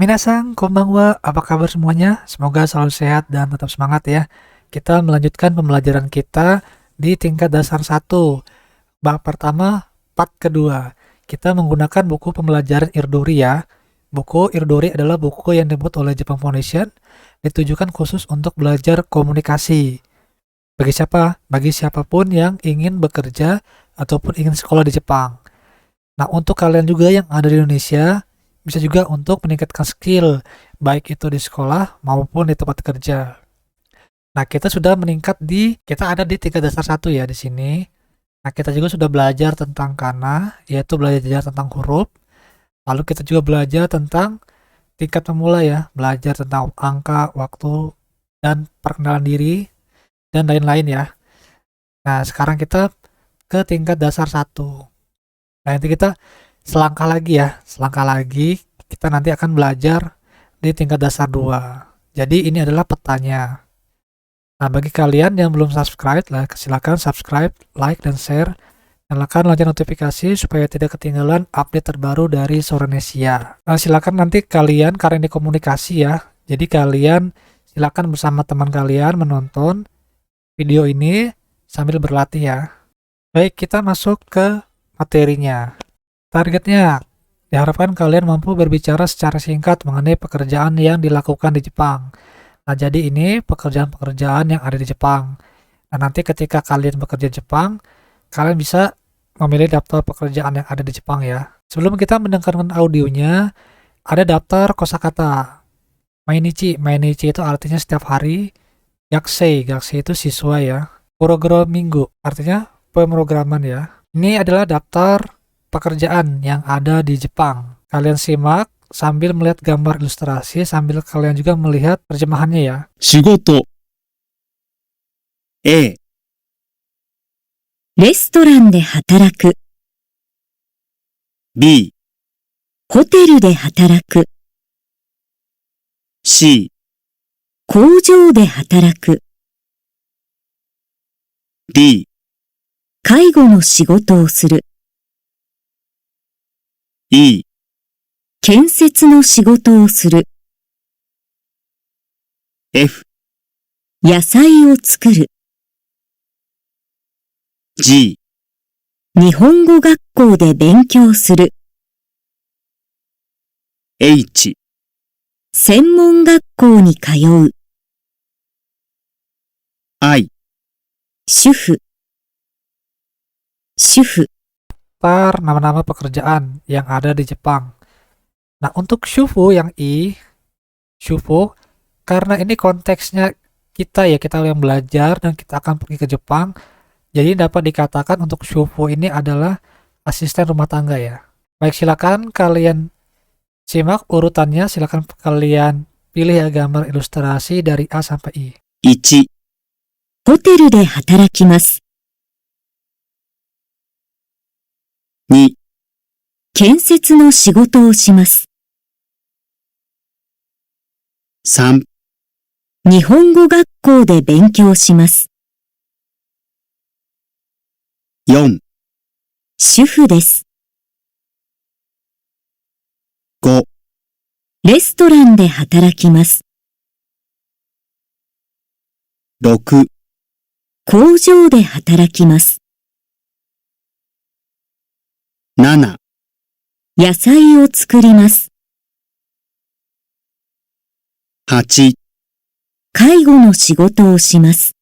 Minasang, konbanwa, apa kabar semuanya? Semoga selalu sehat dan tetap semangat ya. Kita melanjutkan pembelajaran kita di tingkat dasar 1. Bab pertama, part kedua. Kita menggunakan buku pembelajaran Irdori ya. Buku Irdori adalah buku yang dibuat oleh Japan Foundation, ditujukan khusus untuk belajar komunikasi. Bagi siapa? Bagi siapapun yang ingin bekerja ataupun ingin sekolah di Jepang. Nah, untuk kalian juga yang ada di Indonesia, bisa juga untuk meningkatkan skill, baik itu di sekolah maupun di tempat kerja. Nah, kita ada di tingkat dasar 1 ya di sini. Nah, kita juga sudah belajar tentang kana, yaitu belajar tentang huruf. Lalu kita juga belajar tentang tingkat pemula ya, belajar tentang angka, waktu, dan perkenalan diri, dan lain-lain ya. Nah, sekarang kita ke tingkat dasar 1. Nah, nanti kita selangkah lagi kita nanti akan belajar di tingkat dasar 2. Jadi ini adalah petanya. Nah, bagi kalian yang belum subscribe, silakan subscribe, like, dan share. Nyalakan lonceng notifikasi supaya tidak ketinggalan update terbaru dari Soranesia. Nah, silakan nanti kalian, karena ini komunikasi ya, jadi kalian silakan bersama teman kalian menonton video ini sambil berlatih ya. Baik, kita masuk ke materinya. Targetnya, diharapkan kalian mampu berbicara secara singkat mengenai pekerjaan yang dilakukan di Jepang. Nah, jadi ini pekerjaan-pekerjaan yang ada di Jepang. Nah, nanti ketika kalian bekerja di Jepang, kalian bisa memilih daftar pekerjaan yang ada di Jepang ya. Sebelum kita mendengarkan audionya, ada daftar kosakata. Mainichi itu artinya setiap hari. Gakusei itu siswa ya. Programming artinya pemrograman ya. Ini adalah daftar pekerjaan yang ada di Jepang. Kalian simak sambil melihat gambar ilustrasi, sambil kalian juga melihat terjemahannya ya. 仕事 A レストランで働く、 B ホテルで働く、 C 工場で働く、 D 介護の仕事をする、 E 建設の仕事をする、 F 野菜を作る、 G 日本語学校で勉強する、 H 専門学校に通う、 I 主婦、主婦、 Daftar nama-nama pekerjaan yang ada di Jepang. Nah, untuk shufu yang shufu, karena ini konteksnya kita yang belajar dan kita akan pergi ke Jepang, jadi dapat dikatakan untuk shufu ini adalah asisten rumah tangga ya. Baik, silakan kalian simak urutannya, silakan kalian pilih ya gambar ilustrasi dari A sampai I. 1ホテルで働きます。 2建設の仕事をします。 3日本語学校で勉強します。 4主婦です。 5レストランで働きます。 6工場で働きます。 7野菜を作ります。 8介護の仕事をします。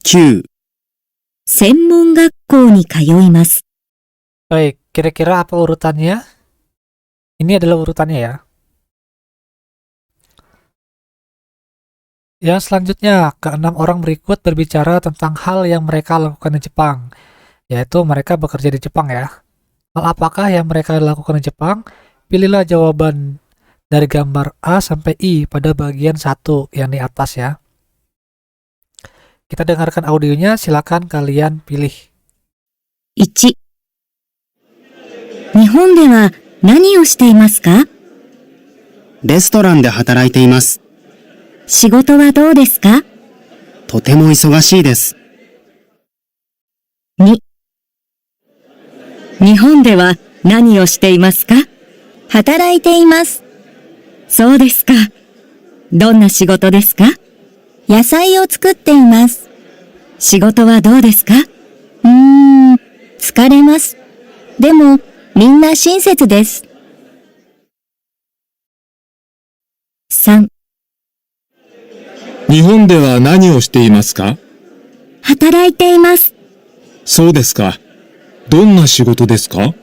9専門学校に通います。 Baik, kira-kira apa urutannya? Ini adalah urutannya ya. Yang selanjutnya, keenam orang berikut berbicara tentang hal yang mereka lakukan di Jepang, yaitu mereka bekerja di Jepang ya. Hal apakah yang mereka lakukan di Jepang? Pilihlah jawaban dari gambar A sampai I pada bagian 1 yang di atas ya. Kita dengarkan audionya, silakan kalian pilih. 1、日本では何をしていますか？レストランで働いています。仕事はどうですか？とても忙しいです。 2、日本では何をしていますか？働いています。そうですか。どんな仕事ですか？野菜を作っています。仕事はどうですか？疲れます。でも、みんな親切です。3、日本では何をしていますか？働いています。そうですか。どんな仕事ですか？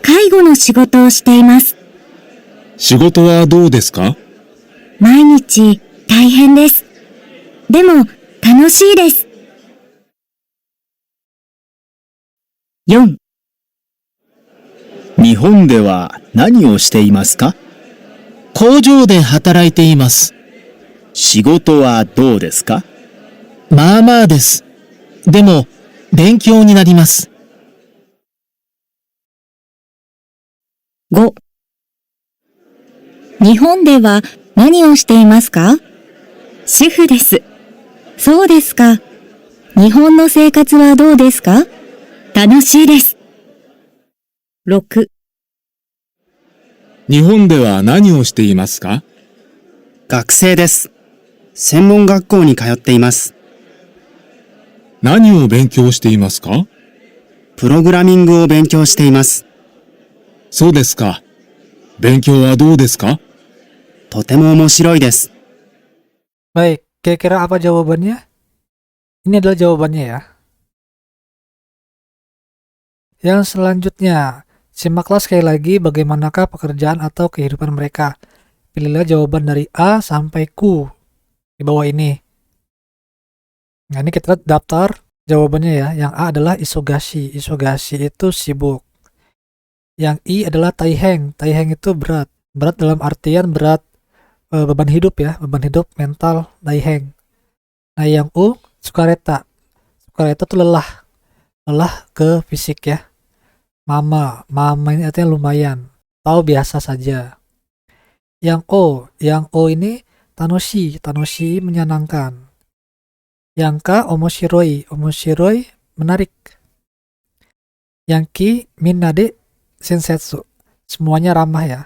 介護の仕事をしています。仕事はどうですか？毎日大変です。でも楽しいです。4、日本では何をしていますか？工場で働いています。仕事はどうですか？まあまあです。でも、勉強になります。5、日本では何をしていますか？主婦です。そうですか。日本の生活はどうですか？楽しいです。6、日本では何をしていますか？学生です。専門学校に通っています。何を勉強していますか？プログラミングを勉強しています。そうですか。勉強はどうですか？とても面白いです。Baik, kira-kira apa jawabannya? Ini adalah jawabannya ya. Yang selanjutnya, simaklah sekali lagi bagaimanakah pekerjaan atau kehidupan mereka. Pilihlah jawaban dari A sampai Q di bawah ini. Nah, ini kita lihat daftar jawabannya ya. Yang A adalah isogashi. Isogashi itu sibuk. Yang I adalah taiheng. Taiheng itu berat. Berat dalam artian berat beban hidup ya. Beban hidup mental taiheng. Nah, yang U sukareta. Sukareta itu lelah. Lelah ke fisik ya. Mama ini artinya lumayan. Atau biasa saja. Yang O ini tanoshi. Tanoshi menyenangkan. Yang K omoshiroi. Omoshiroi menarik. Yang Ki minade sensetsu. Semuanya ramah ya.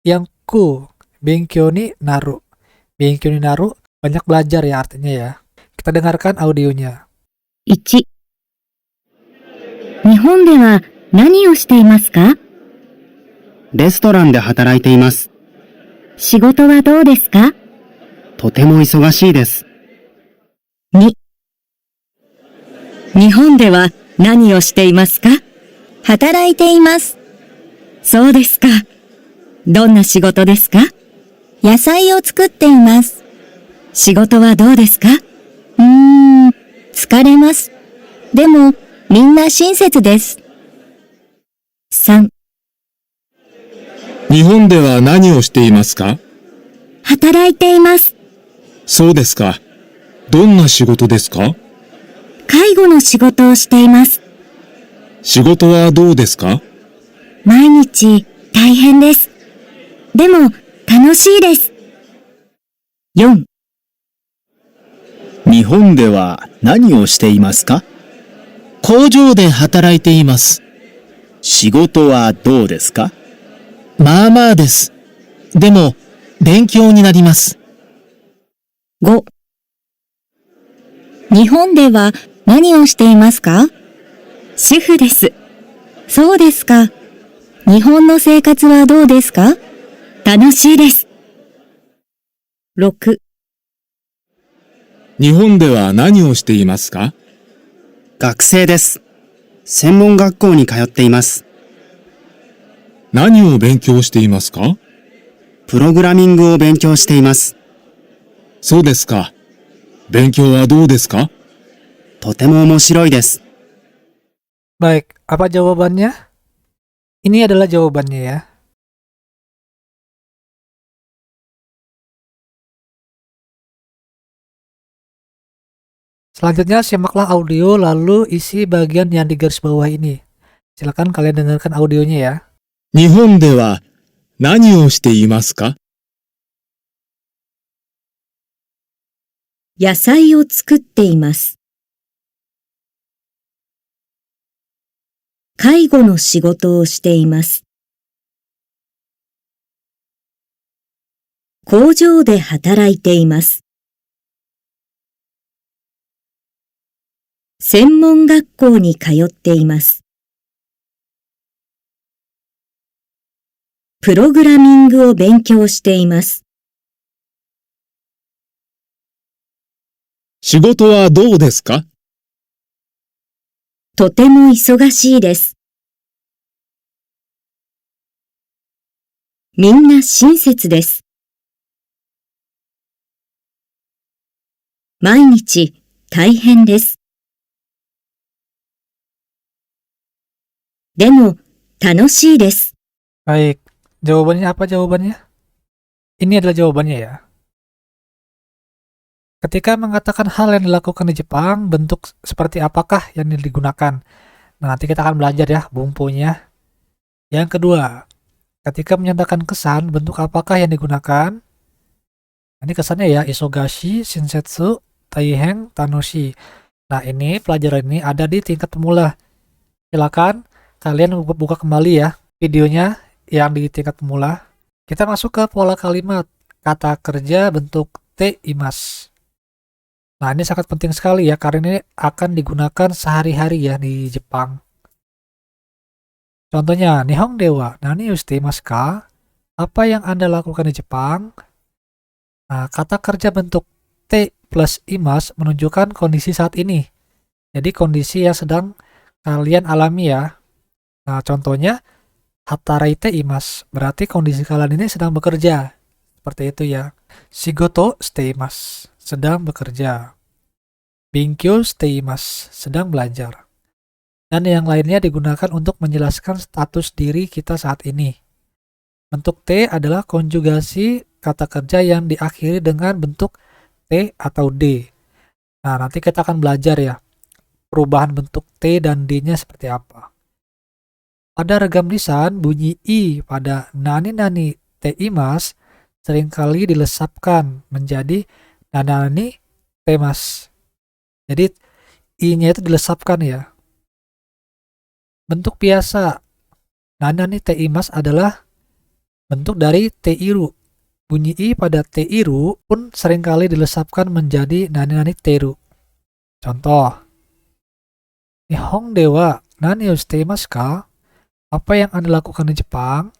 Yang Ku benkyo ni naru. Benkyo ni naru banyak belajar ya artinya ya. Kita dengarkan audionya. 1、日本では何をしていますか？レストランで働いています。仕事はどうですか？とても忙しいです。2、日本では何をしていますか？働いています。そうですか。どんな仕事ですか？野菜を作っています。仕事はどうですか？疲れます。でも、みんな親切です。3、日本では何をしていますか？働いています。そうですか。どんな仕事ですか？介護の仕事をしています。仕事はどうですか？毎日大変です。でも楽しいです。4、日本では何をしていますか？工場で働いています。仕事はどうですか？まあまあです。でも、勉強になります。5、日本では何をしていますか？主婦です。そうですか。日本の生活はどうですか？楽しいです。6、日本では何をしていますか？学生です。専門学校に通っています。何を勉強していますか？プログラミングを勉強しています。そうですか。勉強はどうですか？とても面白いです。Baik, apa jawabannya? Ini adalah jawabannya ya. Selanjutnya simaklah audio lalu isi bagian yang di garis bawah ini. Silakan kalian dengarkan audionya ya. 日本では何をしていますか？野菜を作っています。介護の仕事をしています。工場で働いています。専門学校に通っています。プログラミングを勉強しています。仕事はどうですか？とても忙しいです。みんな親切です。毎日大変です。でも楽しいです。Baik, jawabannya apa jawabannya? Ini adalah jawabannya ya. Ketika mengatakan hal yang dilakukan di Jepang, bentuk seperti apakah yang digunakan? Nah, nanti kita akan belajar ya bumpunya. Yang kedua, ketika menyatakan kesan, bentuk apakah yang digunakan? Ini kesannya ya, isogashi, shinsetsu, taiheng, tanoshi. Nah, ini pelajaran ini ada di tingkat pemula. Silakan kalian buka kembali ya videonya yang di tingkat pemula. Kita masuk ke pola kalimat. Kata kerja bentuk te imas. Nah, ini sangat penting sekali ya, karena ini akan digunakan sehari-hari ya di Jepang. Contohnya, Nihon dewa nani o shiteimasu ka? Apa yang Anda lakukan di Jepang? Nah, kata kerja bentuk te plus imas menunjukkan kondisi saat ini. Jadi kondisi yang sedang kalian alami ya. Nah, contohnya, hataraite imas. Berarti kondisi kalian ini sedang bekerja. Seperti itu ya. Shigoto shiteimasu. Sedang bekerja. Binkyou shiteimasu. Sedang belajar. Dan yang lainnya digunakan untuk menjelaskan status diri kita saat ini. Bentuk T adalah konjugasi kata kerja yang diakhiri dengan bentuk T atau D. Nah, nanti kita akan belajar ya, perubahan bentuk T dan D-nya seperti apa. Pada regam lisan, bunyi I pada nani-nani teimas seringkali dilesapkan menjadi nanani temas. Jadi, I-nya itu dilesapkan ya. Bentuk biasa, nanani teimas adalah bentuk dari teiru. Bunyi I pada teiru pun seringkali dilesapkan menjadi nani-nani teru. Contoh, Nihon dewa nani o shiteimasu ka? Apa yang Anda lakukan di Jepang?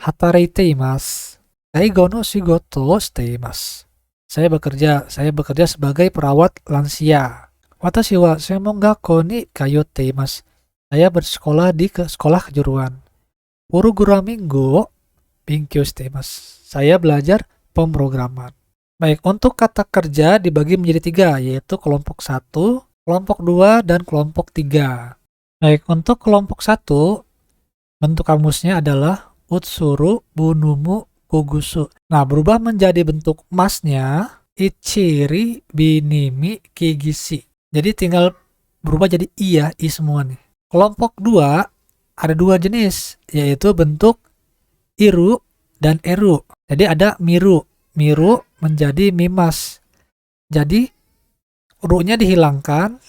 Hataraite imasu. Kaigo no shigoto o shiteimasu. Saya bekerja sebagai perawat lansia. Watashi wa senmon gakkou ni kayotte imasu. Saya bersekolah di sekolah kejuruan. Programming go binkyou shite imasu. Saya belajar pemrograman. Baik, untuk kata kerja dibagi menjadi 3, yaitu kelompok 1, kelompok 2, dan kelompok 3. Baik, untuk kelompok 1, bentuk kamusnya adalah utsuru, bunumu, kugusu. Nah, berubah menjadi bentuk masnya, ichiri, binimi, kigisi. Jadi tinggal berubah jadi I ya, I semua nih. Kelompok 2, ada 2 jenis, yaitu bentuk iru dan eru. Jadi ada miru. Miru menjadi mimas. Jadi, ru-nya dihilangkan,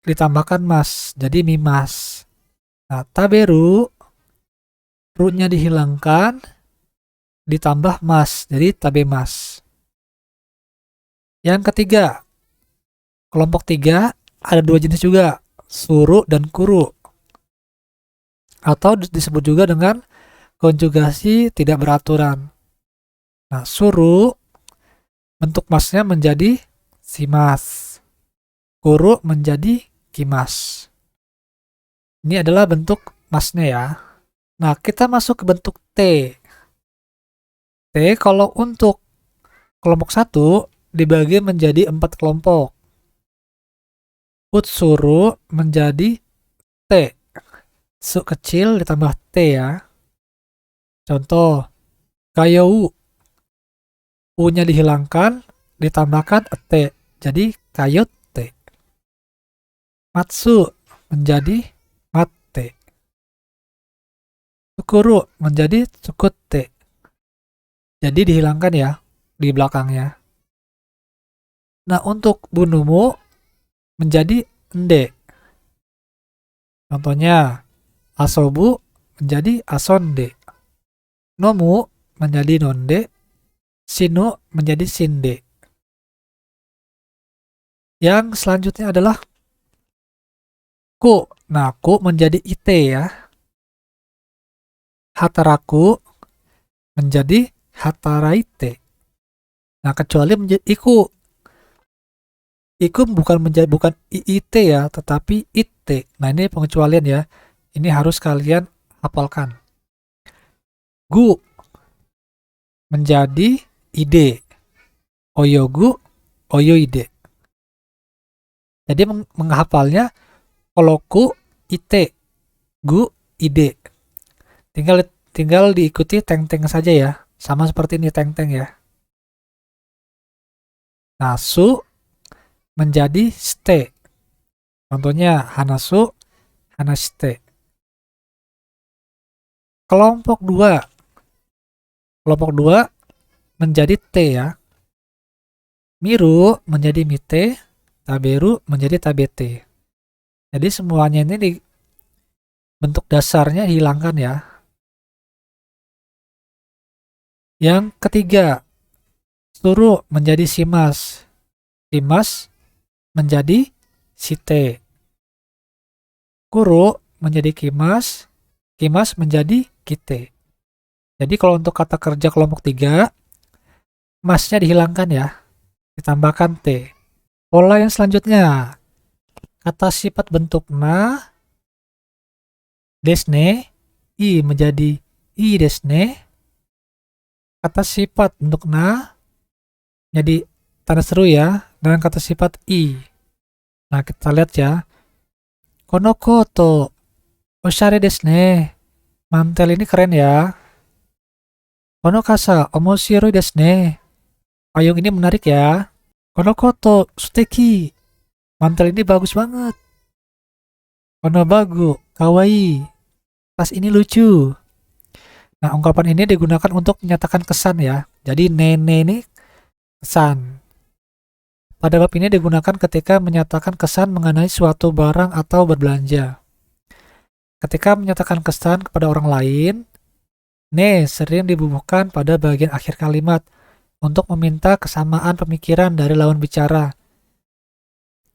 ditambahkan mas, jadi mimas. Nah, taberu, ru-nya dihilangkan, ditambah mas, jadi tabemas. Yang ketiga, kelompok 3 ada 2 jenis juga, suru dan kuru. Atau disebut juga dengan konjugasi tidak beraturan. Nah, suru, bentuk masnya menjadi simas. Kuru menjadi kimas. Ini adalah bentuk masnya ya. Nah, kita masuk ke bentuk T. T kalau untuk kelompok 1 dibagi menjadi 4 kelompok. Utsuru menjadi T. Su kecil ditambah T ya. Contoh, kayou. U-nya dihilangkan, ditambahkan T. Jadi kayotte. Matsu menjadi matte. Tsukuru menjadi tsukutte. Jadi dihilangkan ya di belakangnya. Nah, untuk bunumu menjadi ende. Contohnya, asobu menjadi asonde. Nomu menjadi nonde. Shinu menjadi shinde. Yang selanjutnya adalah ku. Nah, ku menjadi ite ya. Hataraku menjadi hataraite. Nah, kecuali menjadi iku. Iku bukan iit ya, tetapi ite. Nah, ini pengecualian ya. Ini harus kalian hafalkan. Gu menjadi ide. Oyogu, oyoide. Jadi menghafalnya kalau ku ite, gu ide. Tinggal diikuti teng-teng saja ya. Sama seperti ini teng-teng ya. Nasu menjadi ste. Contohnya hanasu, hanashite. Kelompok 2. Kelompok 2 menjadi te ya. Miru menjadi mite, taberu menjadi tabete. Jadi semuanya ini di bentuk dasarnya dihilangkan ya. Yang ketiga, suru menjadi shimas. Shimas menjadi shite. Kuru menjadi kimas, kimas menjadi kite. Jadi kalau untuk kata kerja kelompok 3, masnya dihilangkan ya. Ditambahkan T. Pola yang selanjutnya. Kata sifat bentuk na, desne, i menjadi i desne. Kata sifat bentuk na, jadi tanda seru ya, dengan kata sifat i. Nah, kita lihat ya. Kono koto, oshare desne. Mantel ini keren ya. Kono kasa, omoshiroi desne. Payung ini menarik ya. Kono koto, suteki. Mantel ini bagus banget. Kono bagu, kawaii. Tas ini lucu. Nah, ungkapan ini digunakan untuk menyatakan kesan ya. Jadi nene ini kesan. Pada bab ini digunakan ketika menyatakan kesan mengenai suatu barang atau berbelanja. Ketika menyatakan kesan kepada orang lain, ne sering dibubuhkan pada bagian akhir kalimat untuk meminta kesamaan pemikiran dari lawan bicara.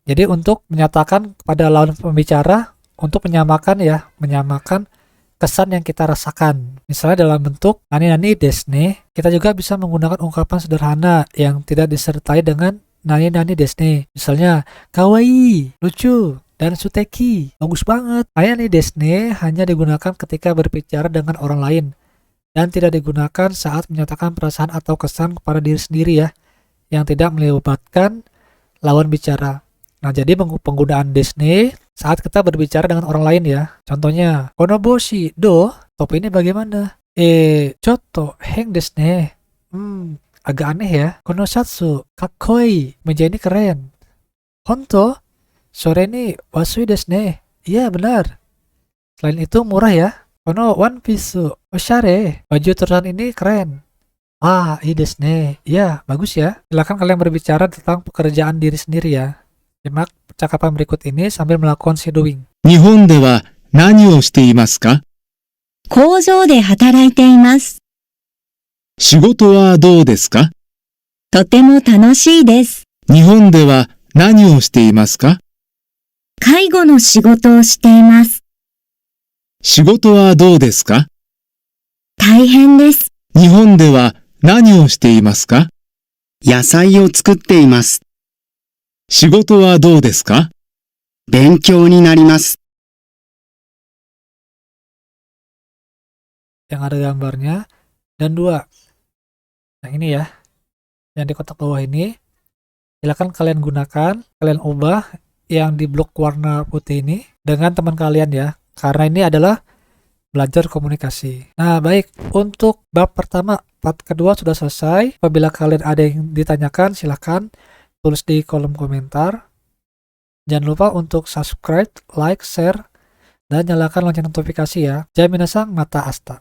Jadi untuk menyatakan kepada lawan pembicara untuk menyamakan kesan yang kita rasakan. Misalnya dalam bentuk nani-nani desne, kita juga bisa menggunakan ungkapan sederhana yang tidak disertai dengan nani-nani desne. Misalnya, kawaii, lucu, dan suteki, bagus banget. Nani desne hanya digunakan ketika berbicara dengan orang lain dan tidak digunakan saat menyatakan perasaan atau kesan kepada diri sendiri ya, yang tidak melibatkan lawan bicara. Nah, jadi penggunaan desne saat kita berbicara dengan orang lain ya. Contohnya, konoboshi do, topi ini bagaimana? Chotto heng desne. Agak aneh ya. Konoshatsu kakkoi, meja ini keren. Honto, sore ini wasui desne. Iya, benar. Selain itu murah ya. Kono one piece oshare, baju terusan ini keren. Ii desne. Iya, bagus ya. Silakan kalian berbicara tentang pekerjaan diri sendiri ya. Simak percakapan berikut ini sambil melakukan shadowing. 日本では何をしていますか？工場で働いています。仕事はどうですか？とても楽しいです。日本では何をしていますか？介護の仕事をしています。仕事はどうですか？大変です。日本では何をしていますか？野菜を作っています。仕事はどうですか？勉強になります。Yang ada gambarnya. Dan 2. Yang ini ya. Yang di kotak bawah ini. Silakan kalian gunakan. Kalian ubah yang di blok warna putih ini dengan teman kalian ya. Karena ini adalah belajar komunikasi. Nah, baik. Untuk bab pertama, part kedua sudah selesai. Apabila kalian ada yang ditanyakan, silakan tulis di kolom komentar. Jangan lupa untuk subscribe, like, share, dan nyalakan lonceng notifikasi ya. Jai minasang, mata asta.